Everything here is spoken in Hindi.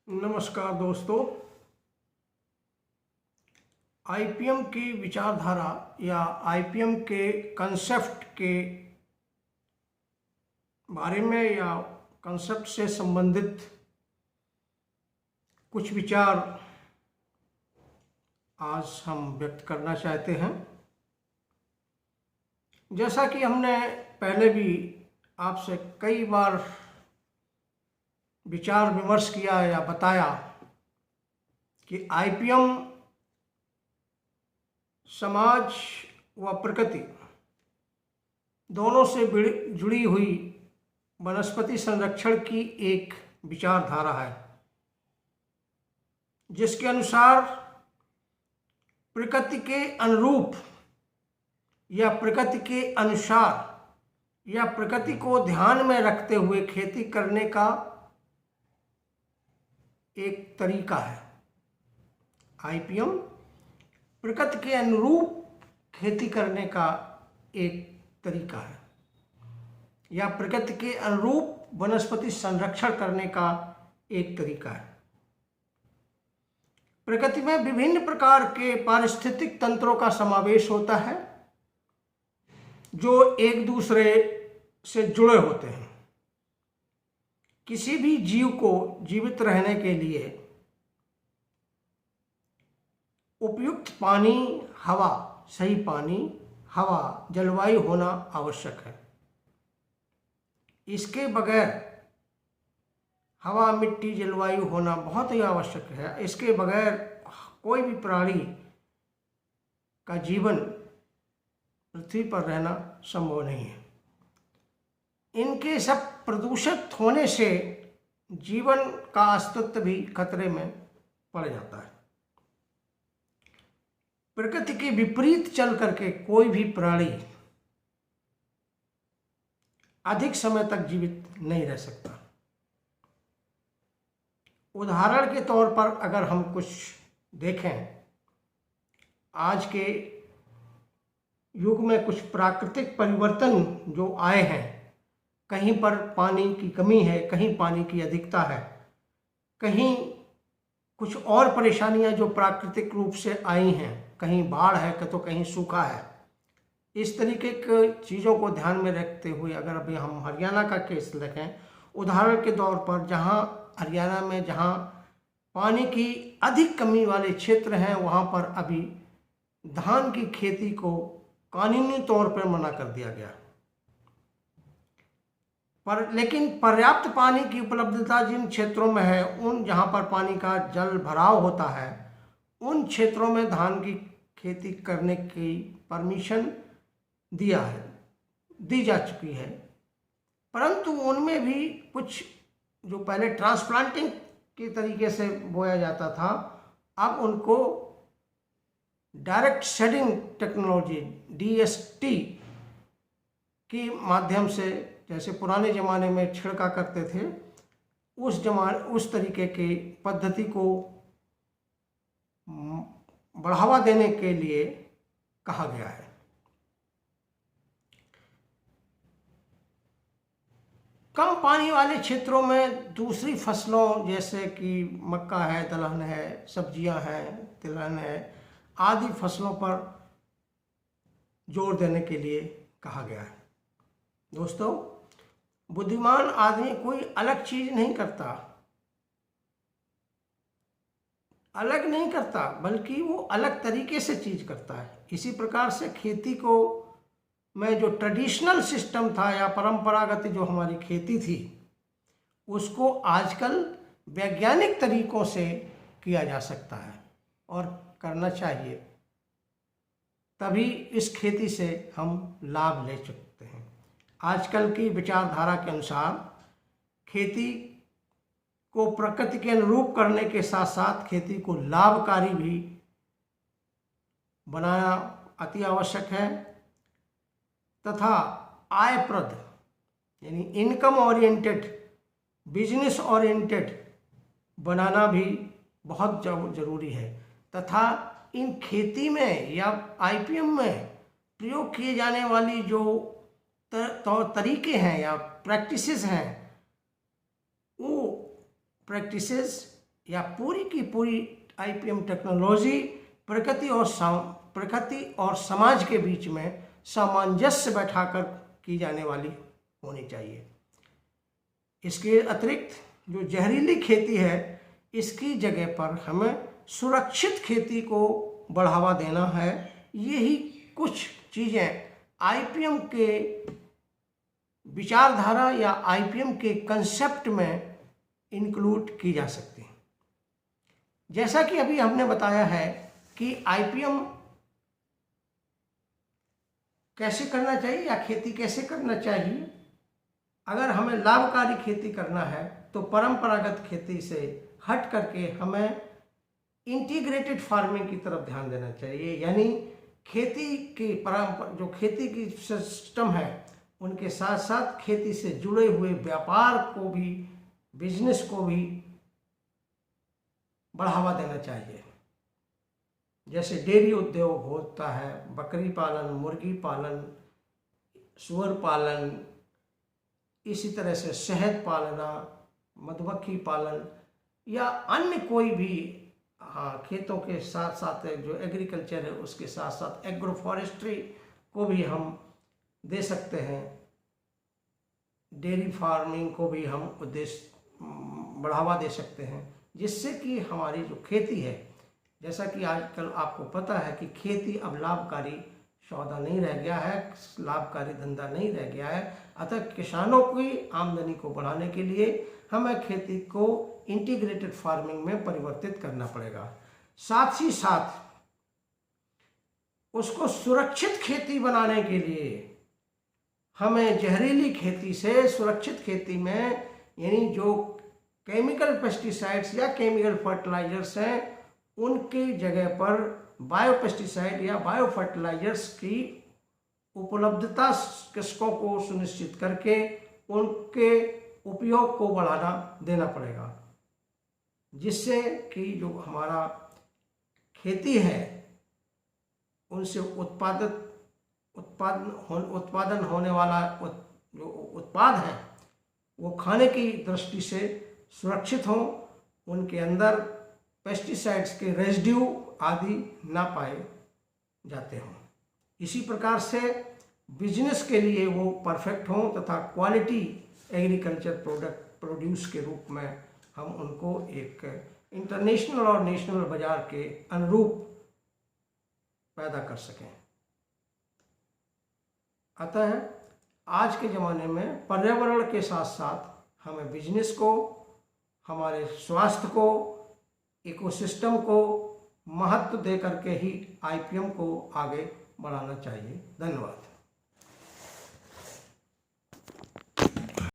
नमस्कार दोस्तों। आईपीएम की विचारधारा या आईपीएम के कंसेप्ट के बारे में या कंसेप्ट से संबंधित कुछ विचार आज हम व्यक्त करना चाहते हैं। जैसा कि हमने पहले भी आपसे कई बार विचार विमर्श किया या बताया कि आईपीएम समाज व प्रकृति दोनों से जुड़ी हुई वनस्पति संरक्षण की एक विचारधारा है, जिसके अनुसार प्रकृति के अनुरूप या प्रकृति के अनुसार या प्रकृति को ध्यान में रखते हुए खेती करने का एक तरीका है। आईपीएम प्रकृति के अनुरूप खेती करने का एक तरीका है या प्रकृति के अनुरूप वनस्पति संरक्षण करने का एक तरीका है। प्रकृति में विभिन्न प्रकार के पारिस्थितिक तंत्रों का समावेश होता है जो एक दूसरे से जुड़े होते हैं। किसी भी जीव को जीवित रहने के लिए उपयुक्त पानी, हवा, सही पानी, हवा, जलवायु होना आवश्यक है। इसके बगैर हवा, मिट्टी, जलवायु होना बहुत ही आवश्यक है। इसके बगैर कोई भी प्राणी का जीवन पृथ्वी पर रहना संभव नहीं है। इनके सब प्रदूषित होने से जीवन का अस्तित्व भी खतरे में पड़ जाता है। प्रकृति के विपरीत चल करके कोई भी प्राणी अधिक समय तक जीवित नहीं रह सकता। उदाहरण के तौर पर अगर हम कुछ देखें, आज के युग में कुछ प्राकृतिक परिवर्तन जो आए हैं, कहीं पर पानी की कमी है, कहीं पानी की अधिकता है, कहीं कुछ और परेशानियां जो प्राकृतिक रूप से आई हैं, कहीं बाढ़ है तो कहीं सूखा है। इस तरीके की चीज़ों को ध्यान में रखते हुए अगर अभी हम हरियाणा का केस देखें, उदाहरण के तौर पर जहां हरियाणा में जहां पानी की अधिक कमी वाले क्षेत्र हैं, वहां पर अभी धान की खेती को कानूनी तौर पर मना कर दिया गया। लेकिन पर्याप्त पानी की उपलब्धता जिन क्षेत्रों में है, उन जहां पर पानी का जल भराव होता है, उन क्षेत्रों में धान की खेती करने की परमिशन दी जा चुकी है। परंतु उनमें भी कुछ जो पहले ट्रांसप्लांटिंग के तरीके से बोया जाता था, अब उनको डायरेक्ट शेडिंग टेक्नोलॉजी DST के माध्यम से, जैसे पुराने ज़माने में छिड़का करते थे, उस तरीके की पद्धति को बढ़ावा देने के लिए कहा गया है। कम पानी वाले क्षेत्रों में दूसरी फसलों जैसे कि मक्का है, दलहन है, सब्जियां हैं, तिलहन है आदि फसलों पर जोर देने के लिए कहा गया है। दोस्तों, बुद्धिमान आदमी कोई अलग चीज नहीं करता, बल्कि वो अलग तरीके से चीज करता है। इसी प्रकार से खेती को में जो ट्रेडिशनल सिस्टम था या परंपरागत जो हमारी खेती थी, उसको आजकल वैज्ञानिक तरीकों से किया जा सकता है और करना चाहिए। तभी इस खेती से हम लाभ ले सकते हैं। आजकल की विचारधारा के अनुसार खेती को प्रकृति के अनुरूप करने के साथ साथ खेती को लाभकारी भी बनाना अति आवश्यक है तथा आयप्रद यानी इनकम ओरिएंटेड, बिजनेस ओरिएंटेड बनाना भी बहुत जरूरी है। तथा इन खेती में या आईपीएम में प्रयोग किए जाने वाली जो तरीके हैं या प्रैक्टिसेस हैं, वो प्रैक्टिसेस या पूरी की पूरी आईपीएम टेक्नोलॉजी प्रकृति और समाज के बीच में सामंजस्य बैठाकर की जाने वाली होनी चाहिए। इसके अतिरिक्त जो जहरीली खेती है, इसकी जगह पर हमें सुरक्षित खेती को बढ़ावा देना है। यही कुछ चीज़ें आईपीएम के विचारधारा या आईपीएम के कंसेप्ट में इंक्लूड की जा सकती हैं। जैसा कि अभी हमने बताया है कि आईपीएम कैसे करना चाहिए या खेती कैसे करना चाहिए। अगर हमें लाभकारी खेती करना है तो परंपरागत खेती से हट करके हमें इंटीग्रेटेड फार्मिंग की तरफ ध्यान देना चाहिए, यानी खेती की जो खेती की सिस्टम है उनके साथ साथ खेती से जुड़े हुए व्यापार को भी, बिजनेस को भी बढ़ावा देना चाहिए। जैसे डेयरी उद्योग होता है, बकरी पालन, मुर्गी पालन, सुअर पालन, इसी तरह से शहद पालना, मधुमक्खी पालन या अन्य कोई भी खेतों के साथ साथ जो एग्रीकल्चर है उसके साथ साथ एग्रो फॉरेस्ट्री को भी हम दे सकते हैं। डेयरी फार्मिंग को भी हम बढ़ावा दे सकते हैं, जिससे कि हमारी जो खेती है, जैसा कि आजकल आपको पता है कि खेती अब लाभकारी सौदा नहीं रह गया है, लाभकारी धंधा नहीं रह गया है। अतः किसानों की आमदनी को बढ़ाने के लिए हमें खेती को इंटीग्रेटेड फार्मिंग में परिवर्तित करना पड़ेगा। साथ ही साथ उसको सुरक्षित खेती बनाने के लिए हमें जहरीली खेती से सुरक्षित खेती में, यानी जो केमिकल पेस्टिसाइड्स या केमिकल फर्टिलाइजर्स हैं उनकी जगह पर बायोपेस्टिसाइड या बायो फर्टिलाइजर्स की उपलब्धता कृषकों को सुनिश्चित करके उनके उपयोग को बढ़ाना देना पड़ेगा, जिससे कि जो हमारा खेती है उनसे उत्पादन होने वाला जो उत्पाद है वो खाने की दृष्टि से सुरक्षित हों, उनके अंदर पेस्टिसाइड्स के रेजिड्यू आदि ना पाए जाते हों। इसी प्रकार से बिजनेस के लिए वो परफेक्ट हों तथा क्वालिटी एग्रीकल्चर प्रोड्यूस के रूप में हम उनको एक इंटरनेशनल और नेशनल बाजार के अनुरूप पैदा कर सकें। अतः आज के ज़माने में पर्यावरण के साथ साथ हमें बिजनेस को, हमारे स्वास्थ्य को, इकोसिस्टम को महत्व दे करके ही आईपीएम को आगे बढ़ाना चाहिए। धन्यवाद।